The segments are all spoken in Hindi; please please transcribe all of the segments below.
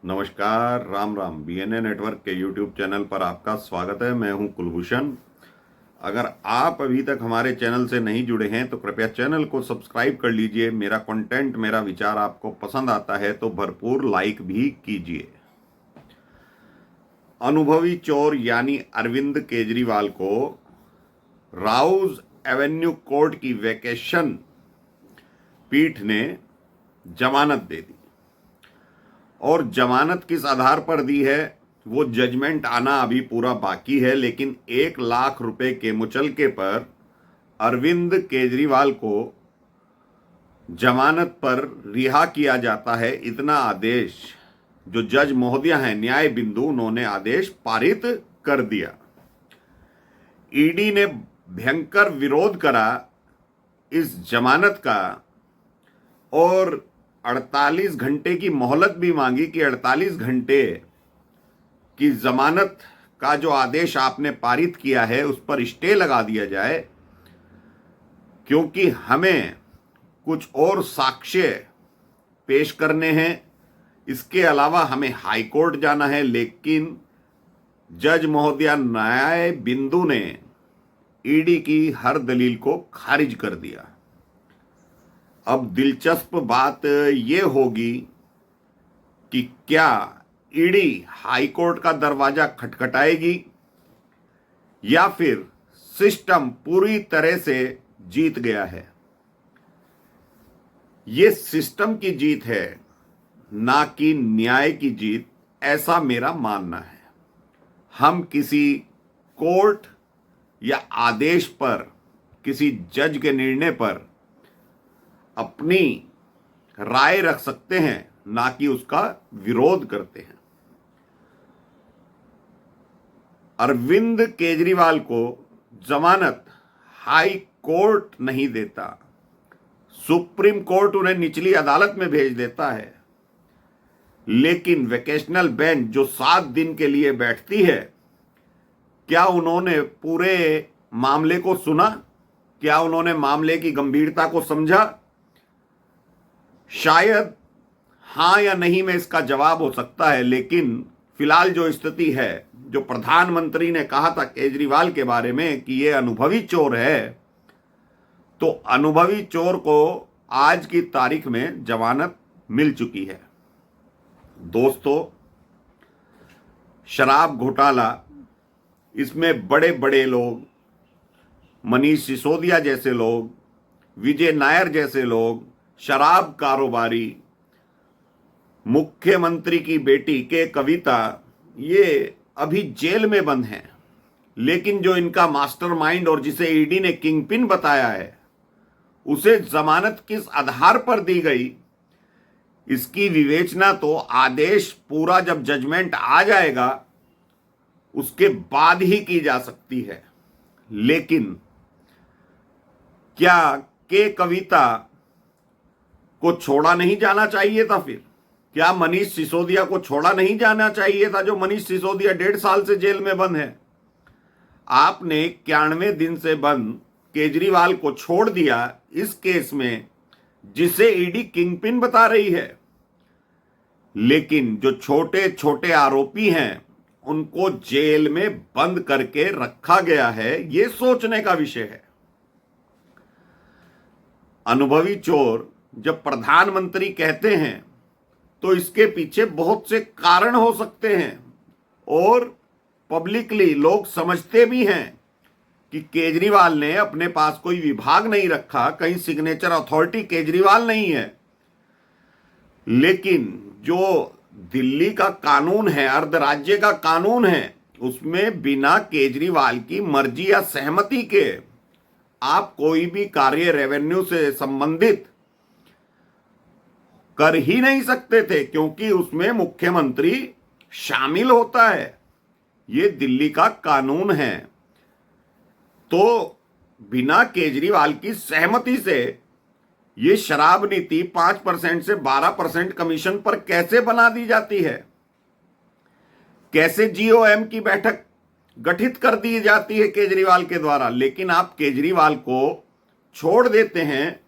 नमस्कार, राम राम। बीएनए नेटवर्क के यूट्यूब चैनल पर आपका स्वागत है। मैं हूं कुलभूषण। अगर आप अभी तक हमारे चैनल से नहीं जुड़े हैं तो कृपया चैनल को सब्सक्राइब कर लीजिए। मेरा कंटेंट, मेरा विचार आपको पसंद आता है तो भरपूर लाइक भी कीजिए। अनुभवी चोर यानी अरविंद केजरीवाल को राउज एवेन्यू कोर्ट की वेकेशन पीठ ने जमानत दे दी। और जमानत किस आधार पर दी है वो जजमेंट आना अभी पूरा बाकी है, लेकिन 1 लाख रुपए के मुचलके पर अरविंद केजरीवाल को जमानत पर रिहा किया जाता है। इतना आदेश जो जज महोदय हैं न्याय बिंदु, उन्होंने आदेश पारित कर दिया। ईडी ने भयंकर विरोध करा इस जमानत का और 48 घंटे की मोहलत भी मांगी कि 48 घंटे की जमानत का जो आदेश आपने पारित किया है उस पर स्टे लगा दिया जाए, क्योंकि हमें कुछ और साक्ष्य पेश करने हैं। इसके अलावा हमें हाई कोर्ट जाना है। लेकिन जज महोदया न्याय बिंदु ने ईडी की हर दलील को खारिज कर दिया। अब दिलचस्प बात यह होगी कि क्या ईडी हाई कोर्ट का दरवाजा खटखटाएगी या फिर सिस्टम पूरी तरह से जीत गया है। यह सिस्टम की जीत है, ना कि न्याय की जीत, ऐसा मेरा मानना है। हम किसी कोर्ट या आदेश पर, किसी जज के निर्णय पर अपनी राय रख सकते हैं, ना कि उसका विरोध करते हैं। अरविंद केजरीवाल को जमानत हाई कोर्ट नहीं देता, सुप्रीम कोर्ट उन्हें निचली अदालत में भेज देता है। लेकिन वेकेशनल बेंच जो 7 दिन के लिए बैठती है, क्या उन्होंने पूरे मामले को सुना? क्या उन्होंने मामले की गंभीरता को समझा? शायद हां या नहीं में इसका जवाब हो सकता है। लेकिन फिलहाल जो स्थिति है, जो प्रधानमंत्री ने कहा था केजरीवाल के बारे में कि ये अनुभवी चोर है, तो अनुभवी चोर को आज की तारीख में जमानत मिल चुकी है। दोस्तों, शराब घोटाला, इसमें बड़े बड़े लोग, मनीष सिसोदिया जैसे लोग, विजय नायर जैसे लोग, शराब कारोबारी, मुख्यमंत्री की बेटी के कविता, ये अभी जेल में बंद हैं। लेकिन जो इनका मास्टरमाइंड और जिसे ईडी ने किंगपिन बताया है, उसे जमानत किस आधार पर दी गई, इसकी विवेचना तो आदेश पूरा जब जजमेंट आ जाएगा उसके बाद ही की जा सकती है। लेकिन क्या के कविता को छोड़ा नहीं जाना चाहिए था? फिर क्या मनीष सिसोदिया को छोड़ा नहीं जाना चाहिए था, जो मनीष सिसोदिया 1.5 साल से जेल में बंद है? आपने 91 दिन से बंद केजरीवाल को छोड़ दिया इस केस में, जिसे ईडी किंगपिन बता रही है। लेकिन जो छोटे छोटे आरोपी हैं उनको जेल में बंद करके रखा गया है, यह सोचने का विषय है। अनुभवी चोर जब प्रधानमंत्री कहते हैं तो इसके पीछे बहुत से कारण हो सकते हैं, और पब्लिकली लोग समझते भी हैं कि केजरीवाल ने अपने पास कोई विभाग नहीं रखा, कहीं सिग्नेचर अथॉरिटी केजरीवाल नहीं है। लेकिन जो दिल्ली का कानून है, अर्धराज्य का कानून है, उसमें बिना केजरीवाल की मर्जी या सहमति के आप कोई भी कार्य रेवेन्यू से संबंधित कर ही नहीं सकते थे, क्योंकि उसमें मुख्यमंत्री शामिल होता है। यह दिल्ली का कानून है। तो बिना केजरीवाल की सहमति से यह शराब नीति 5% से 12% कमीशन पर कैसे बना दी जाती है? कैसे जीओएम की बैठक गठित कर दी जाती है केजरीवाल के द्वारा? लेकिन आप केजरीवाल को छोड़ देते हैं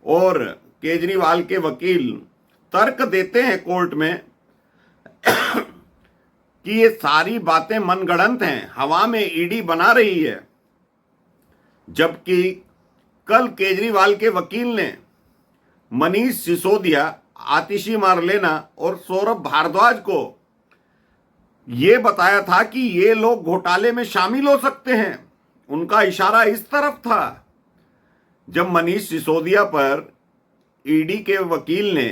और केजरीवाल के वकील तर्क देते हैं कोर्ट में कि ये सारी बातें मनगढ़ंत हैं, हवा में ईडी बना रही है। जबकि कल केजरीवाल के वकील ने मनीष सिसोदिया, आतिशी मारलेना और सौरभ भारद्वाज को ये बताया था कि ये लोग घोटाले में शामिल हो सकते हैं। उनका इशारा इस तरफ था। जब मनीष सिसोदिया पर ईडी के वकील ने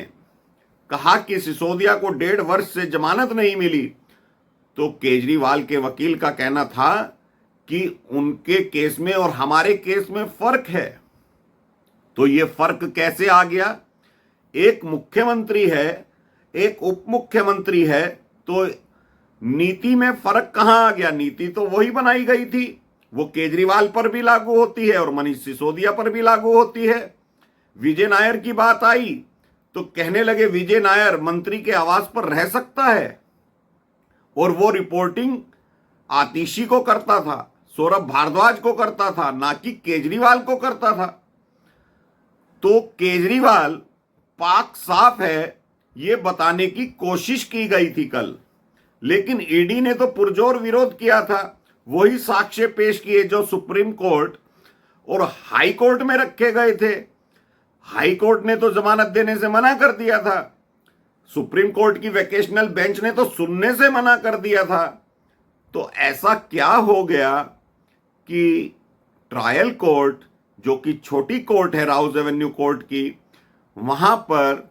कहा कि सिसोदिया को 1.5 वर्ष से जमानत नहीं मिली, तो केजरीवाल के वकील का कहना था कि उनके केस में और हमारे केस में फर्क है। तो ये फर्क कैसे आ गया? एक मुख्यमंत्री है, एक उप मुख्यमंत्री है, तो नीति में फर्क कहां आ गया? नीति तो वही बनाई गई थी, वो केजरीवाल पर भी लागू होती है और मनीष सिसोदिया पर भी लागू होती है। विजय नायर की बात आई तो कहने लगे विजय नायर मंत्री के आवास पर रह सकता है, और वो रिपोर्टिंग आतिशी को करता था, सौरभ भारद्वाज को करता था, ना कि केजरीवाल को करता था। तो केजरीवाल पाक साफ है ये बताने की कोशिश की गई थी कल, लेकिन ईडी ने तो पुरजोर विरोध किया था। वही साक्ष्य पेश किए जो सुप्रीम कोर्ट और हाई कोर्ट में रखे गए थे। हाई कोर्ट ने तो जमानत देने से मना कर दिया था, सुप्रीम कोर्ट की वेकेशनल बेंच ने तो सुनने से मना कर दिया था। तो ऐसा क्या हो गया कि ट्रायल कोर्ट, जो कि छोटी कोर्ट है राउज एवेन्यू कोर्ट की, वहां पर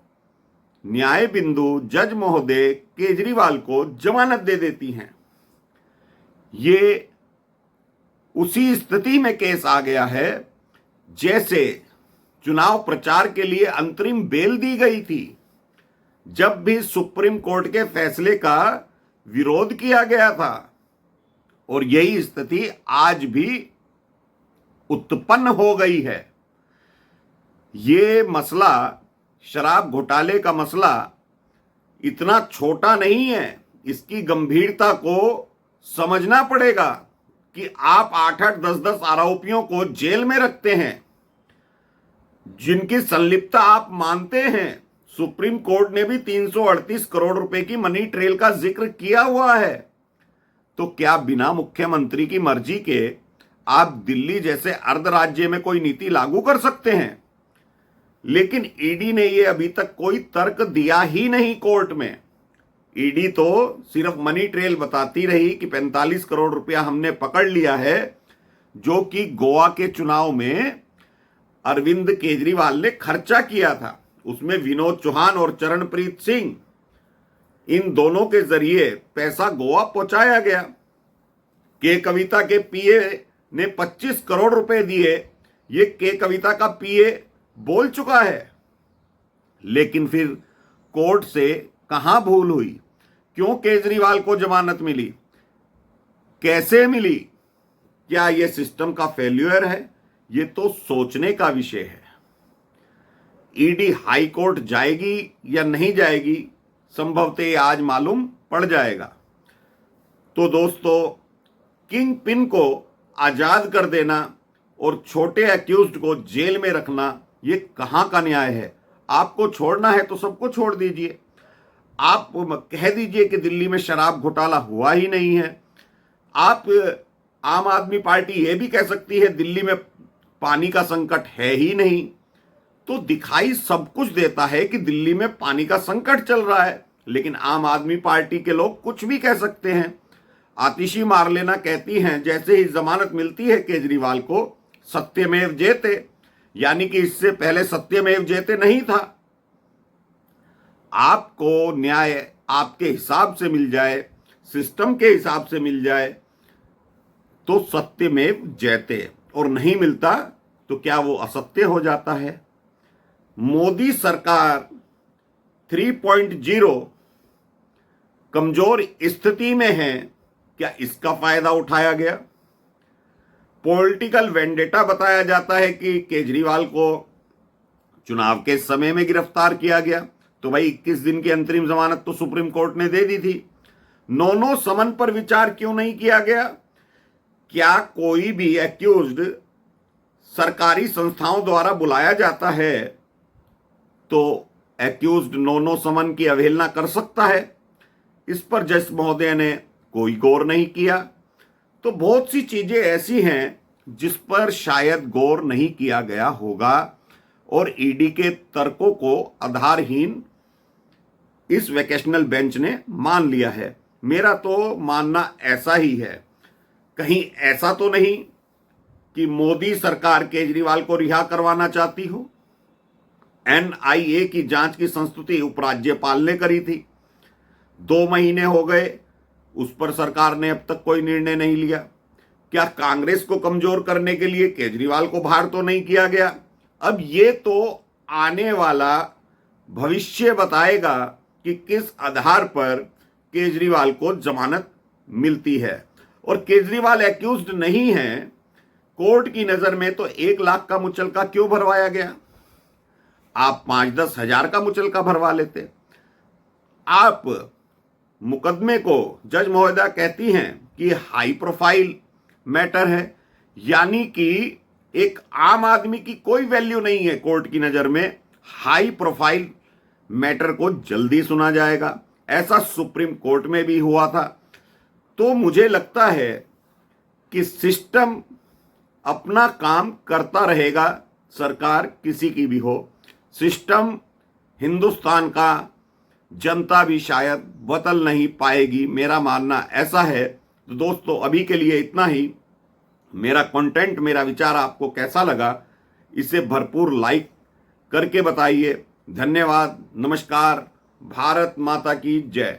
न्याय बिंदु जज महोदय केजरीवाल को जमानत दे देती हैं। ये उसी स्थिति में केस आ गया है जैसे चुनाव प्रचार के लिए अंतरिम बेल दी गई थी, जब भी सुप्रीम कोर्ट के फैसले का विरोध किया गया था। और यही स्थिति आज भी उत्पन्न हो गई है। ये मसला, शराब घोटाले का मसला इतना छोटा नहीं है, इसकी गंभीरता को समझना पड़ेगा कि आप 8-8, 10-10 आरोपियों को जेल में रखते हैं जिनकी संलिप्तता आप मानते हैं। सुप्रीम कोर्ट ने भी 338 करोड़ रुपए की मनी ट्रेल का जिक्र किया हुआ है। तो क्या बिना मुख्यमंत्री की मर्जी के आप दिल्ली जैसे अर्ध राज्य में कोई नीति लागू कर सकते हैं? लेकिन ईडी ने यह अभी तक कोई तर्क दिया ही नहीं कोर्ट में। ईडी तो सिर्फ मनी ट्रेल बताती रही कि 45 करोड़ रुपया हमने पकड़ लिया है, जो कि गोवा के चुनाव में अरविंद केजरीवाल ने खर्चा किया था। उसमें विनोद चौहान और चरणप्रीत सिंह, इन दोनों के जरिए पैसा गोवा पहुंचाया गया। के कविता के पीए ने 25 करोड़ रुपए दिए, ये के कविता का पीए बोल चुका है। लेकिन फिर कोर्ट से कहां भूल हुई? क्यों केजरीवाल को जमानत मिली? कैसे मिली? क्या यह सिस्टम का फेल्यूर है? ये तो सोचने का विषय है। ईडी हाई कोर्ट जाएगी या नहीं जाएगी, संभवतः आज मालूम पड़ जाएगा। तो दोस्तों, किंग पिन को आजाद कर देना और छोटे एक्यूज्ड को जेल में रखना, ये कहां का न्याय है? आपको छोड़ना है तो सबको छोड़ दीजिए। आप कह दीजिए कि दिल्ली में शराब घोटाला हुआ ही नहीं है। आप, आम आदमी पार्टी ये भी कह सकती है दिल्ली में पानी का संकट है ही नहीं। तो दिखाई सब कुछ देता है कि दिल्ली में पानी का संकट चल रहा है, लेकिन आम आदमी पार्टी के लोग कुछ भी कह सकते हैं। आतिशी मारलेना कहती हैं जैसे ही जमानत मिलती है केजरीवाल को, सत्यमेव जयते, यानी कि इससे पहले सत्यमेव जयते नहीं था। आपको न्याय आपके हिसाब से मिल जाए, सिस्टम के हिसाब से मिल जाए तो सत्यमेव जयते, और नहीं मिलता तो क्या वो असत्य हो जाता है? मोदी सरकार 3.0 कमजोर स्थिति में है, क्या इसका फायदा उठाया गया? पॉलिटिकल वेंडेटा बताया जाता है कि केजरीवाल को चुनाव के समय में गिरफ्तार किया गया। तो भाई 21 दिन की अंतरिम जमानत तो सुप्रीम कोर्ट ने दे दी थी। नो समन पर विचार क्यों नहीं किया गया? क्या कोई भी एक्यूज्ड सरकारी संस्थाओं द्वारा बुलाया जाता है तो एक्यूज्ड नो समन की अवहेलना कर सकता है? इस पर जज महोदय ने कोई गौर नहीं किया। तो बहुत सी चीजें ऐसी हैं जिस पर शायद गौर नहीं किया गया होगा और ईडी के तर्कों को आधारहीन इस वैकेशनल बेंच ने मान लिया है। मेरा तो मानना ऐसा ही है। कहीं ऐसा तो नहीं कि मोदी सरकार केजरीवाल को रिहा करवाना चाहती हो। एनआईए की जांच की संस्तुति उपराज्यपाल ने करी थी, 2 महीने हो गए, उस पर सरकार ने अब तक कोई निर्णय नहीं लिया। क्या कांग्रेस को कमजोर करने के लिए केजरीवाल को बाहर तो नहीं किया गया? अब ये तो आने वाला भविष्य बताएगा कि किस आधार पर केजरीवाल को जमानत मिलती है। और केजरीवाल एक्यूज्ड नहीं है, कोर्ट की नजर में तो 1 लाख का मुचलका क्यों भरवाया गया? आप 5-10 हजार का मुचलका भरवा लेते। आप मुकदमे को, जज महोदया कहती हैं कि हाई प्रोफाइल मैटर है, यानी कि एक आम आदमी की कोई वैल्यू नहीं है कोर्ट की नजर में, हाई प्रोफाइल मैटर को जल्दी सुना जाएगा। ऐसा सुप्रीम कोर्ट में भी हुआ था। तो मुझे लगता है कि सिस्टम अपना काम करता रहेगा, सरकार किसी की भी हो। सिस्टम हिंदुस्तान का जनता भी शायद बदल नहीं पाएगी, मेरा मानना ऐसा है। तो दोस्तों, अभी के लिए इतना ही। मेरा कंटेंट, मेरा विचार आपको कैसा लगा, इसे भरपूर लाइक करके बताइए। धन्यवाद। नमस्कार। भारत माता की जय।